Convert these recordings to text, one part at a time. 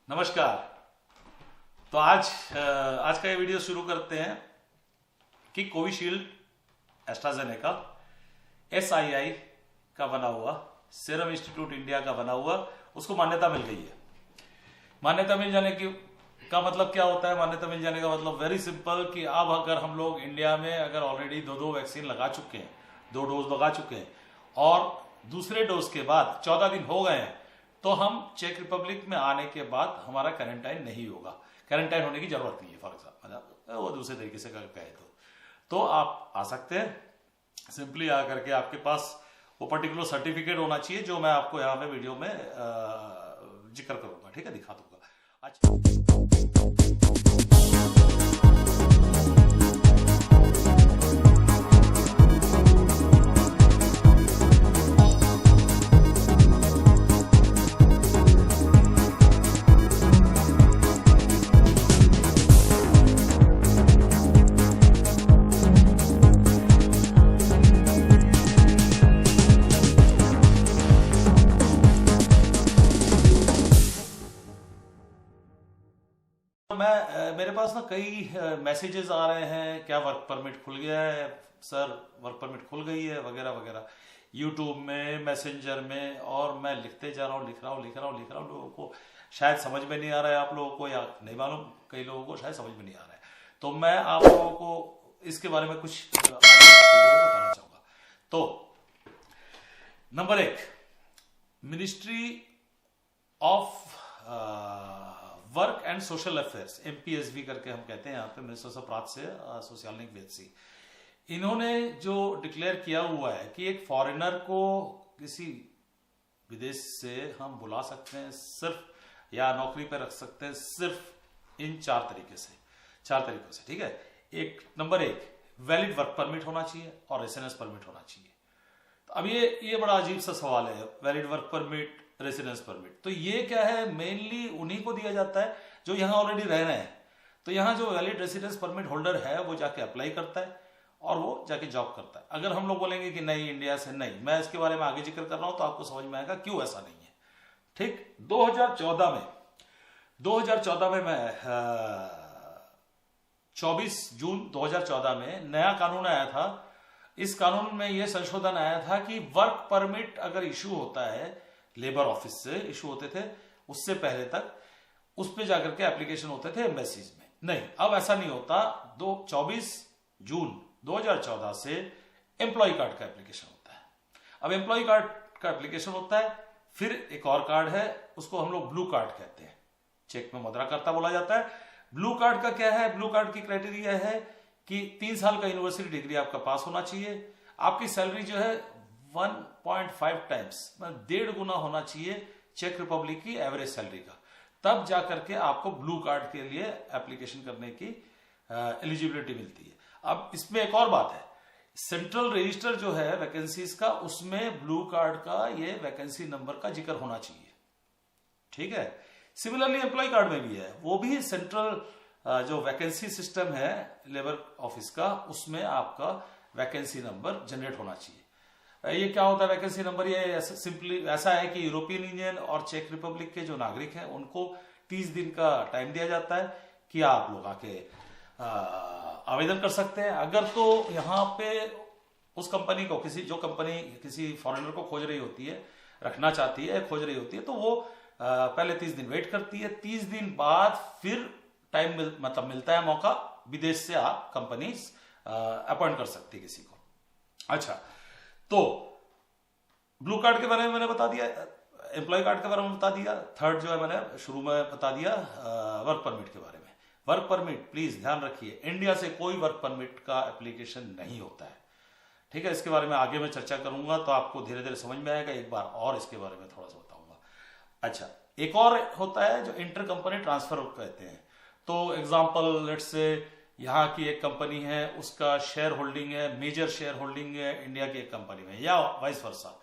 नमस्कार। तो आज का ये वीडियो शुरू करते हैं कि कोविशील्ड एस्ट्राजेनेका SII का बना हुआ, सीरम इंस्टीट्यूट इंडिया का बना हुआ, उसको मान्यता मिल गई है। मान्यता मिल जाने की का मतलब क्या होता है? मान्यता मिल जाने का मतलब वेरी सिंपल कि अब अगर हम लोग इंडिया में अगर ऑलरेडी दो वैक्सीन लगा चुके हैं, 2 डोज लगा चुके हैं और दूसरे डोज के बाद 14 दिन हो गए हैं, तो हम चेक रिपब्लिक में आने के बाद हमारा क्वारंटाइन नहीं होगा। क्वारंटाइन होने की जरूरत नहीं है। फॉर एग्जाम्पल वो दूसरे तरीके से कहे तो आप आ सकते हैं। सिंपली आकर के आपके पास वो पर्टिकुलर सर्टिफिकेट होना चाहिए जो मैं आपको यहाँ पे वीडियो में जिक्र करूंगा, ठीक है, दिखा दूंगा। अच्छा, मेरे पास ना कई मैसेजेस आ रहे हैं, क्या वर्क परमिट खुल गया है सर, वर्क परमिट खुल गई है वगैरह वगैरह, यूट्यूब में, मैसेंजर में, और मैं लिखते जा रहा हूँ, लिख रहा हूँ। लोगों को शायद समझ में नहीं आ रहा है, आप लोगों को, या नहीं मालूम, कई लोगों को शायद समझ में नहीं आ रहा है। तो मैं आप लोगों को इसके बारे में कुछ बताना चाहूंगा। तो number 1, ministry of work and social affairs, MPSV करके हम कहते हैं यहाँ पे, मिनिस्टर ऑफ प्रांत से सोशियालिक वेदसी, इन्होंने जो डिक्लेयर किया हुआ है कि एक फॉरेनर को किसी विदेश से हम बुला सकते हैं सिर्फ, या नौकरी पर रख सकते हैं सिर्फ इन 4 तरीकों से, ठीक है। नंबर 1, वैलिड वर्क परमिट होना चाहिए और रेसिडेंस परमिट होना चाहिए। तो अब ये बड़ा अजीब सा सवाल है, valid work permit, residence permit. तो ये क्या है, मेनली उन्हीं को दिया जाता है जो यहां ऑलरेडी रह रहे हैं। तो यहां जो वैलिड रेसिडेंस परमिट होल्डर है वो जाके अप्लाई करता है और वो जाके जॉब करता है। अगर हम लोग बोलेंगे कि नहीं, इंडिया से नहीं, मैं इसके बारे में आगे जिक्र कर रहा हूं तो आपको समझ में आएगा क्यों ऐसा नहीं है, ठीक। 2014 में मैं 24 जून 2014 में नया कानून आया था। इस कानून में यह संशोधन आया था कि वर्क परमिट अगर इशू होता है, लेबर ऑफिस से इशू होते थे, उससे पहले तक उस पे जाकर के एप्लीकेशन होते थे एम्बेसीज में। नहीं, अब ऐसा नहीं होता। 24 जून 2014 से एम्प्लॉय कार्ड का एप्लीकेशन होता है। अब एम्प्लॉय कार्ड का एप्लीकेशन होता है, फिर एक और कार्ड है, उसको हम लोग ब्लू कार्ड कहते हैं, चेक में मुद्राकर्ता बोला जाता है। ब्लू कार्ड का क्या है? ब्लू कार्ड की क्राइटेरिया है कि 3 साल का यूनिवर्सिटी डिग्री आपका पास होना चाहिए, आपकी सैलरी जो है 1.5 टाइम्स, मतलब 1.5 गुना होना चाहिए चेक रिपब्लिक की एवरेज सैलरी का, तब जाकर के आपको ब्लू कार्ड के लिए एप्लीकेशन करने की एलिजिबिलिटी मिलती है। अब इसमें एक और बात है, सेंट्रल रजिस्टर जो है वैकेंसीज का, उसमें ब्लू कार्ड का ये वैकेंसी नंबर का जिक्र होना चाहिए, ठीक है। सिमिलरली एम्प्लॉय कार्ड में भी है, वो भी सेंट्रल जो वैकेंसी सिस्टम है लेबर ऑफिस का, उसमें आपका वैकेंसी नंबर जनरेट होना चाहिए। ये क्या होता है वैकेंसी नंबर? ये सिंपली ऐसा है कि यूरोपियन यूनियन और चेक रिपब्लिक के जो नागरिक हैं उनको 30 दिन का टाइम दिया जाता है कि आप लोग आके आवेदन कर सकते हैं। अगर तो यहाँ पे उस कंपनी को, जो कंपनी किसी फॉरेनर को खोज रही होती है, रखना चाहती है, खोज रही होती है, तो वो पहले 30 दिन वेट करती है। 30 दिन बाद फिर टाइम मिलता है, मौका, विदेश से आप कंपनी अपॉइंट कर सकती है किसी को। अच्छा, तो ब्लू कार्ड के बारे में मैंने बता दिया, एम्प्लॉय कार्ड के बारे में बता दिया। थर्ड जो है मैंने शुरू में बता दिया वर्क परमिट के बारे में। वर्क परमिट प्लीज ध्यान रखिए, इंडिया से कोई वर्क परमिट का एप्लीकेशन नहीं होता है, ठीक है। इसके बारे में आगे मैं चर्चा करूंगा तो आपको धीरे धीरे समझ में आएगा। एक बार और इसके बारे में थोड़ा सा बताऊंगा। अच्छा, एक और होता है जो इंटर कंपनी ट्रांसफर कहते हैं। तो एग्जाम्पल, लेट्स से यहाँ की एक कंपनी है, उसका शेयर होल्डिंग है, मेजर शेयर होल्डिंग है इंडिया की एक कंपनी में, या वाइस वर्सा,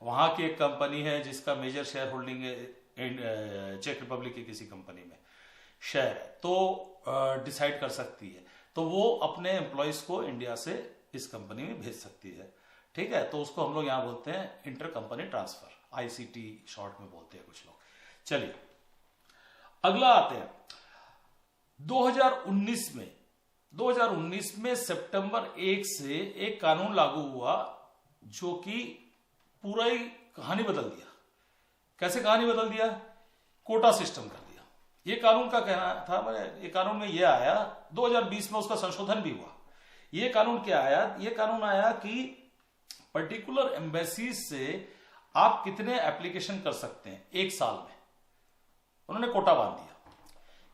वहां की एक कंपनी है जिसका मेजर शेयर होल्डिंग है चेक रिपब्लिक की किसी कंपनी में शेयर है, तो डिसाइड कर सकती है, तो वो अपने एम्प्लॉयज को इंडिया से इस कंपनी में भेज सकती है, ठीक है। तो उसको हम लोग यहाँ बोलते हैं inter company transfer, ICT short में बोलते हैं कुछ लोग। चलिए, अगला आते हैं 2019 में सितंबर 1 से एक कानून लागू हुआ जो कि पूरा ही कहानी बदल दिया। कैसे कहानी बदल दिया? कोटा सिस्टम कर दिया। ये कानून का कहना था, ये कानून में ये आया 2020 में, उसका संशोधन भी हुआ। ये कानून क्या आया? ये कानून आया कि पर्टिकुलर एम्बेसी से आप कितने एप्लीकेशन कर सकते हैं एक साल में। उन्होंने कोटा बांध दिया।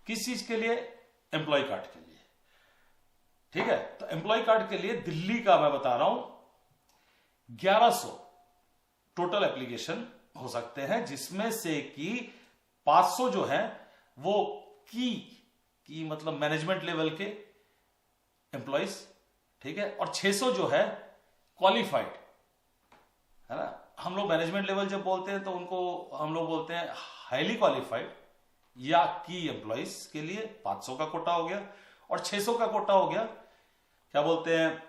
किस चीज के लिए? एम्प्लॉय कार्ड के लिए। ठीक है, तो एम्प्लॉय कार्ड के लिए दिल्ली का मैं बता रहा हूं 1100 टोटल एप्लीकेशन हो सकते हैं, जिसमें से कि 500 जो है वो की मतलब मैनेजमेंट लेवल के एम्प्लॉइज, ठीक है, और 600 जो है क्वालिफाइड, है ना। हम लोग मैनेजमेंट लेवल जब बोलते हैं तो उनको हम लोग बोलते हैं हाईली क्वालिफाइड या की एम्प्लॉइज के लिए 500 का कोटा हो गया, और 600 का कोटा हो गया क्या बोलते हैं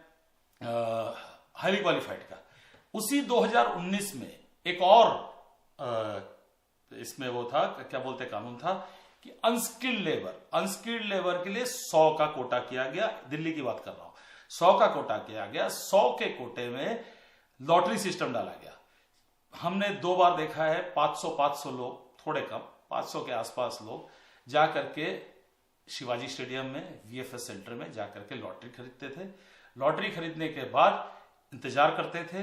हाईली क्वालिफाइड का। उसी 2019 में एक और इसमें वो था, क्या बोलते हैं, कानून था कि अनस्किल्ड लेबर के लिए 100 का कोटा किया गया। दिल्ली की बात कर रहा हूं, 100 का कोटा किया गया। 100 के कोटे में लॉटरी सिस्टम डाला गया। हमने 2 बार देखा है 500 लोग, थोड़े कम 500 के आसपास लोग जाकर के शिवाजी स्टेडियम में वीएफएस सेंटर में जाकर के लॉटरी खरीदते थे। लॉटरी खरीदने के बाद इंतजार करते थे।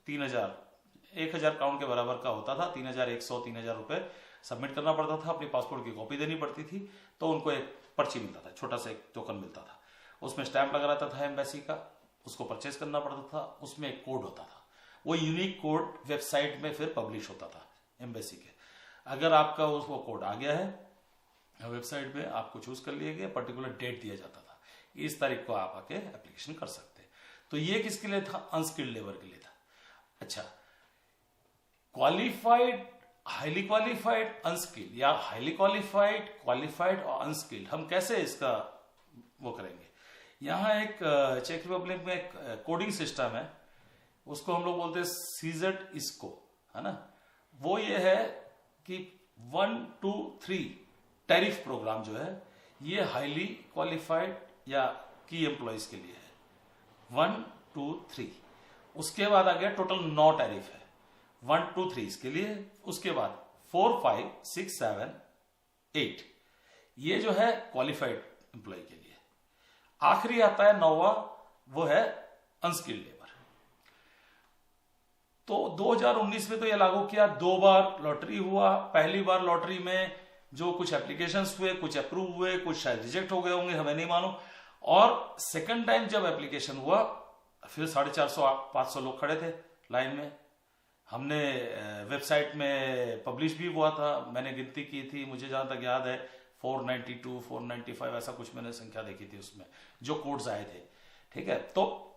1000 काउंट के बराबर का होता था, 3100 3000 रुपए सबमिट करना पड़ता था। अपनी पासपोर्ट की कॉपी देनी पड़ती थी, तो उनको एक पर्ची मिलता था, छोटा सा एक टोकन मिलता था, उसमें स्टैंप लगा रहता था एम्बेसी का, उसको परचेज करना पड़ता था। उसमें एक कोड होता था, वो यूनिक कोड वेबसाइट में फिर पब्लिश होता था एम्बेसी के। अगर आपका वो कोड आ गया है वेबसाइट में, आपको चूज कर लिया गया, पर्टिकुलर डेट दिया जाता था, इस तारीख को आप आके एप्लीकेशन कर सकते हैं। तो ये किसके लिए था? अनस्किल्ड लेबर के लिए था। अच्छा, क्वालिफाइड, हाईली क्वालिफाइड, अनस्किल्ड, या हाईली क्वालिफाइड, क्वालिफाइड और अनस्किल्ड, हम कैसे इसका वो करेंगे? यहां एक चेक रिपब्लिक में एक कोडिंग सिस्टम है, उसको हम लोग बोलते हैं सीजेट इसको, है ना। वो ये है कि 1 2 3 टैरिफ प्रोग्राम जो है ये हाईली क्वालिफाइड या की एम्प्लॉइज के लिए है। 1 2 3, उसके बाद आ गया टोटल 9 टैरिफ है। 1 2 3 इसके लिए, उसके बाद 4 5 6 7 8 ये जो है क्वालिफाइड एम्प्लॉय के लिए। आखिरी आता है 9वां, वो है अनस्किल्ड लेबर। तो 2019 में तो ये लागू किया। 2 बार लॉटरी हुआ। पहली बार लॉटरी में जो कुछ एप्लीकेशंस हुए, कुछ अप्रूव हुए, कुछ शायद रिजेक्ट हो गए होंगे, हमें नहीं मालूम। और सेकंड टाइम जब एप्लीकेशन हुआ, फिर 450 500 लोग खड़े थे लाइन में। हमने वेबसाइट में पब्लिश भी हुआ था, मैंने गिनती की थी, मुझे जहां तक याद है 492 495 ऐसा कुछ मैंने संख्या देखी थी उसमें जो कोड्स आए थे। ठीक है, तो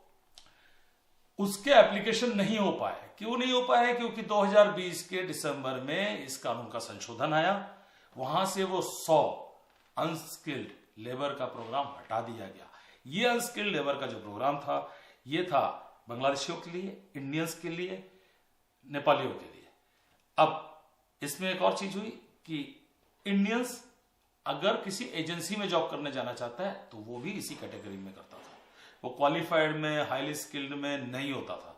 उसके एप्लीकेशन नहीं हो पाए। क्यों नहीं हो पाए? क्योंकि 2020 के दिसंबर में इस कानून का संशोधन आया, वहां से वो 100 अनस्किल्ड लेबर का प्रोग्राम हटा दिया गया। ये अनस्किल्ड लेबर का जो प्रोग्राम था, ये था बांग्लादेशियों के लिए, इंडियंस के लिए, नेपालियों के लिए। अब इसमें एक और चीज हुई कि इंडियंस अगर किसी एजेंसी में जॉब करने जाना चाहता है तो वो भी इसी कैटेगरी में करता था। वो क्वालिफाइड में, हाईली स्किल्ड में नहीं होता था।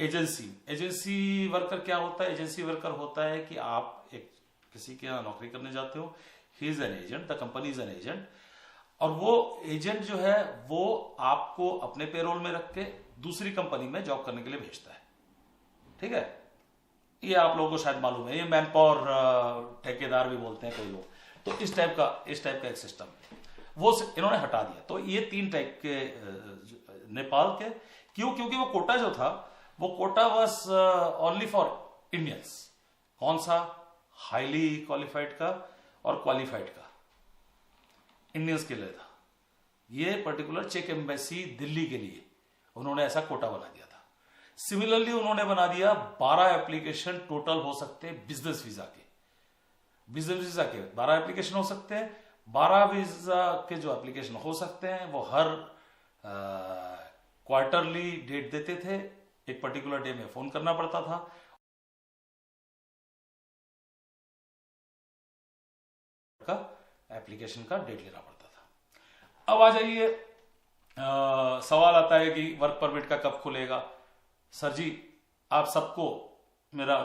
एजेंसी वर्कर क्या होता है? एजेंसी वर्कर होता है कि आप एक किसी के यहाँ नौकरी करने जाते हो, he is an agent, the company is an agent, और वो एजेंट जो है वो आपको अपने पेरोल में रख के दूसरी कंपनी में जॉब करने के लिए भेजता है। ठीक है, ये आप लोगों को शायद मालूम है, ये मैन पावर ठेकेदार भी बोलते हैं कोई लोग। तो इस टाइप का एक सिस्टम वो इन्होंने हटा दिया। तो ये 3 टाइप के नेपाल के, क्योंकि वो कोटा जो था, वो quota was only for Indians. कौन सा? हाईली क्वालिफाइड का और क्वालिफाइड का, इंडियंस के लिए था। ये पर्टिकुलर चेक एम्बेसी दिल्ली के लिए उन्होंने ऐसा कोटा बना दिया था। सिमिलरली उन्होंने बना दिया 12 एप्लीकेशन टोटल हो सकते हैं बिजनेस वीजा के। बिजनेस वीजा के 12 एप्लीकेशन हो सकते हैं। 12 वीजा के जो एप्लीकेशन हो सकते हैं वो हर क्वार्टरली डेट देते थे, एक पर्टिकुलर डे में फोन करना पड़ता था। का एप्लीकेशन का डेट लेना पड़ता था। अब आ जाइए, सवाल आता है कि वर्क परमिट का कब खुलेगा। सर जी, आप सबको मेरा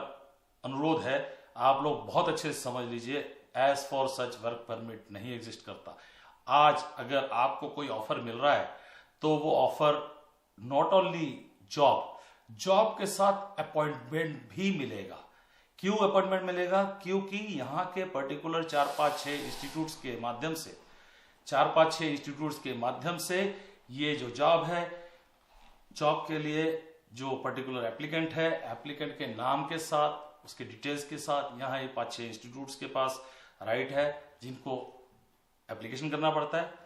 अनुरोध है, आप लोग बहुत अच्छे से समझ लीजिए, as for such work permit नहीं एग्जिस्ट करता। आज अगर आपको कोई ऑफर मिल रहा है तो वो ऑफर नॉट ओनली जॉब के साथ अपॉइंटमेंट भी मिलेगा। क्यों अपॉइंटमेंट मिलेगा? क्योंकि यहां के पर्टिकुलर 4-5-6 इंस्टीट्यूट्स के माध्यम से 4-5-6 इंस्टीट्यूट्स के माध्यम से ये जो जॉब है, जॉब के लिए जो पर्टिकुलर एप्लीकेंट है, एप्लीकेंट के नाम के साथ, उसके डिटेल्स के साथ, यहाँ ये 5-6 इंस्टीट्यूट्स के पास राइट है जिनको एप्लीकेशन करना पड़ता है।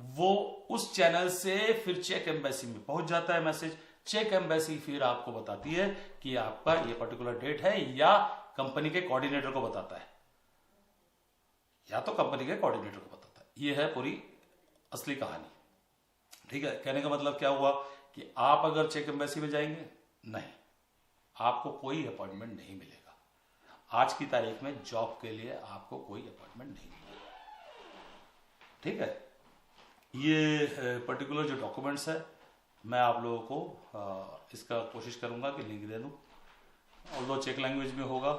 वो उस चैनल से फिर चेक एम्बेसी में पहुंच जाता है मैसेज। चेक एम्बेसी फिर आपको बताती है कि आपका ये पर्टिकुलर डेट है, या कंपनी के कोऑर्डिनेटर को बताता है, या तो कंपनी के कोऑर्डिनेटर को बताता है। ये है पूरी असली कहानी। ठीक है, कहने का मतलब क्या हुआ कि आप अगर चेक एम्बेसी में जाएंगे, नहीं, आपको कोई अपॉइंटमेंट नहीं मिलेगा। आज की तारीख में जॉब के लिए आपको कोई अपॉइंटमेंट नहीं मिलेगा। ठीक है, ये पर्टिकुलर जो डॉक्यूमेंट्स है, मैं आप लोगों को इसका कोशिश करूंगा कि लिंक दे दूं। ऑल्दो चेक लैंग्वेज में होगा,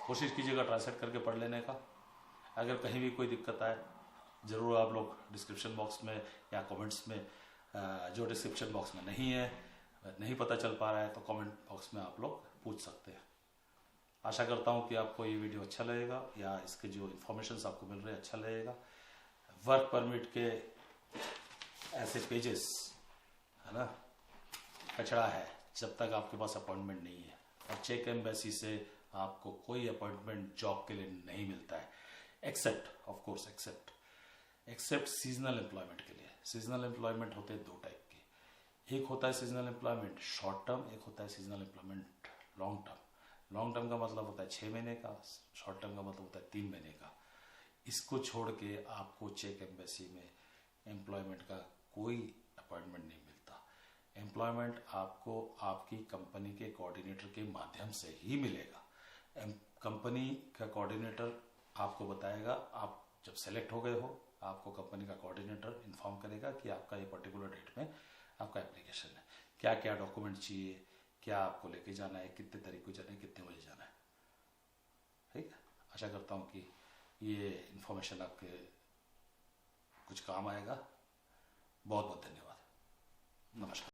कोशिश कीजिएगा ट्रांसलेट करके पढ़ लेने का। अगर कहीं भी कोई दिक्कत आए, ज़रूर आप लोग डिस्क्रिप्शन बॉक्स में या कमेंट्स में, जो डिस्क्रिप्शन बॉक्स में नहीं है, नहीं पता चल पा रहा है, तो कमेंट बॉक्स में आप लोग पूछ सकते हैं। आशा करता हूँ कि आपको ये वीडियो अच्छा लगेगा, या इसके जो इन्फॉर्मेशन आपको मिल रहे हैं अच्छा लगेगा। वर्क परमिट के ऐसे पेजेस है ना, कचड़ा है जब तक आपके पास अपॉइंटमेंट नहीं है। और चेक एम्बेसी से आपको कोई अपॉइंटमेंट जॉब के लिए नहीं मिलता है, except of course except seasonal employment के लिए। सीजनल एम्प्लॉयमेंट होते हैं दो टाइप के, एक होता है सीजनल एम्प्लॉयमेंट शॉर्ट टर्म, एक होता है seasonal employment long term. Long term का मतलब होता है 6 महीने का, शॉर्ट टर्म का मतलब होता है 3 महीने का। इसको छोड़ के आपको चेक एम्बेसी में एम्प्लॉयमेंट का कोई अपॉइंटमेंट नहीं मिलता। एम्प्लॉयमेंट आपको आपकी कंपनी के कोऑर्डिनेटर के माध्यम से ही मिलेगा। कंपनी का कोऑर्डिनेटर आपको बताएगा, आप जब सेलेक्ट हो गए हो, आपको कंपनी का कोऑर्डिनेटर इन्फॉर्म करेगा कि आपका ये पर्टिकुलर डेट में आपका एप्लीकेशन है, क्या क्या डॉक्यूमेंट चाहिए, क्या आपको लेके जाना है, कितने तारीख को जाना है, कितने बजे जाना है। ठीक है, आशा करता हूँ कि ये इन्फॉर्मेशन आपके कुछ काम आएगा। बहुत बहुत धन्यवाद, नमस्कार।